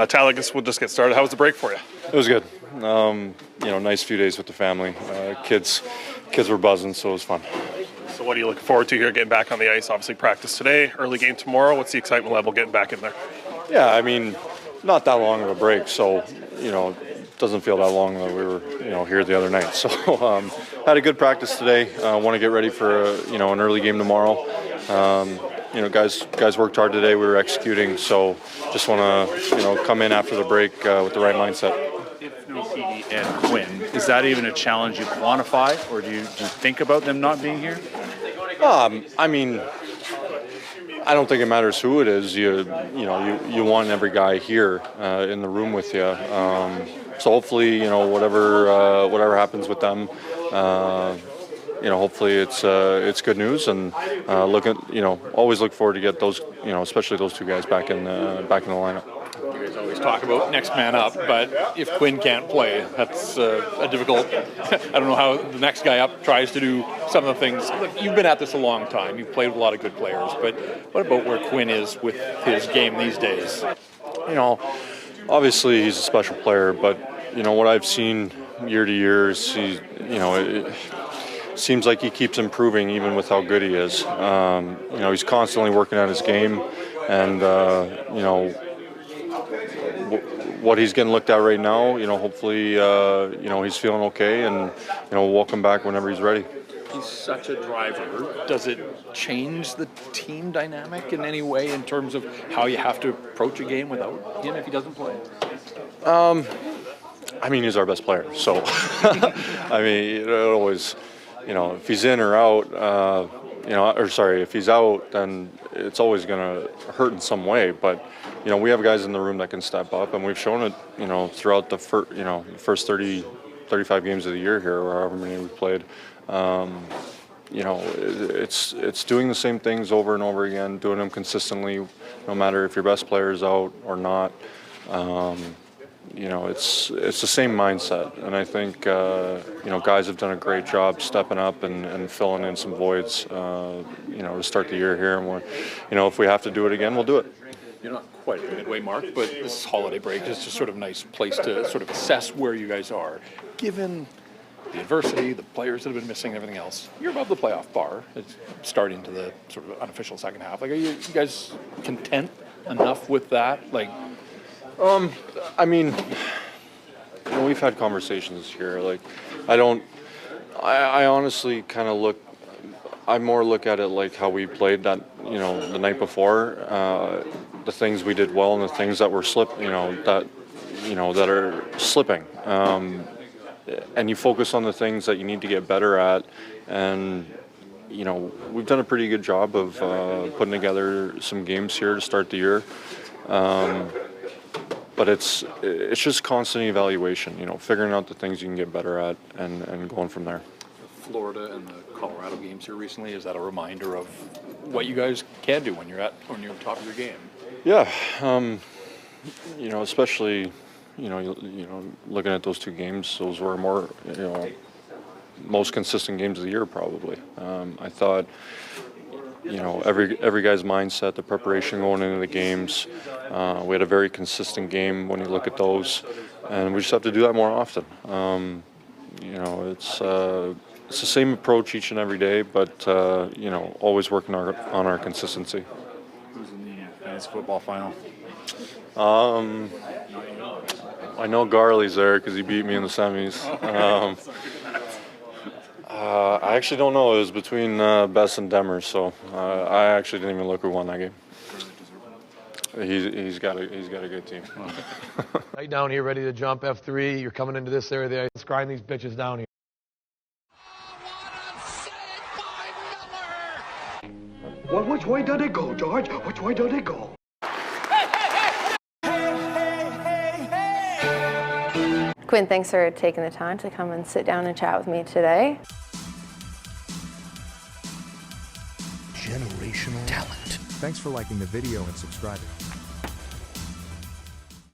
Tyler, I guess we'll just get started. How was the break for you? It was good. Nice few days with the family. Kids were buzzing, so it was fun. So what are you looking forward to here, getting back on the ice? Obviously practice today, early game tomorrow. What's the excitement level getting back in there? Yeah, I mean, not that long of a break, so, it doesn't feel that long that we were, here the other night. So had a good practice today. Want to get ready for, an early game tomorrow. Guys worked hard today. We were executing, so just want to, come in after the break with the right mindset. If no Petey and Quinn, is that even a challenge you quantify, or do you think about them not being here? I mean, I don't think it matters who it is. You want every guy here in the room with you. So hopefully, whatever happens with them, hopefully it's good news. And always look forward to get those, especially those two guys back in the lineup. You guys always talk about next man up, but if Quinn can't play, that's a difficult. I don't know how the next guy up tries to do some of the things. Look, you've been at this a long time. You've played with a lot of good players, but what about where Quinn is with his game these days? Obviously he's a special player, but what I've seen year to year is it seems like he keeps improving even with how good he is. He's constantly working on his game, and what he's getting looked at right now, hopefully, he's feeling okay, and, we'll come back whenever he's ready. He's such a driver. Does it change the team dynamic in any way in terms of how you have to approach a game without him if he doesn't play? He's our best player, so, it always, if he's in or out, if he's out, then it's always going to hurt in some way. But, we have guys in the room that can step up, and we've shown it, throughout the first 30, 35 games of the year here, or however many we've played. It's doing the same things over and over again, doing them consistently, no matter if your best player is out or not. It's the same mindset, and I think guys have done a great job stepping up and filling in some voids, to start the year here. And if we have to do it again, we'll do it. You're not quite at the midway mark, but this holiday break is just sort of a nice place to sort of assess where you guys are, given the adversity, the players that have been missing, and everything else. You're above the playoff bar. It's starting to the sort of unofficial second half. Like, are you guys content enough with that? Like. We've had conversations here. Like, I honestly kind of I more look at it like how we played that, the night before, the things we did well and the things that were that are slipping. And you focus on the things that you need to get better at, and we've done a pretty good job of putting together some games here to start the year. But it's just constant evaluation, figuring out the things you can get better at and going from there. Florida and the Colorado games here recently, is that a reminder of what you guys can do when you're on top of your game? Yeah, especially looking at those two games, those were more most consistent games of the year probably. I thought every guy's mindset, the preparation going into the games. We had a very consistent game when you look at those, and we just have to do that more often. It's the same approach each and every day, but always working on our consistency. Who's in the fantasy football final? I know Garley's there because he beat me in the semis. I actually don't know. It was between Bess and Demers, so I actually didn't even look who won that game. He's got a good team. Right down here, ready to jump F3. You're coming into this area. Let's grind these bitches down here. Well, which way did it go, George? Which way did it go? Quinn, thanks for taking the time to come and sit down and chat with me today. Generational talent. Thanks for liking the video and subscribing.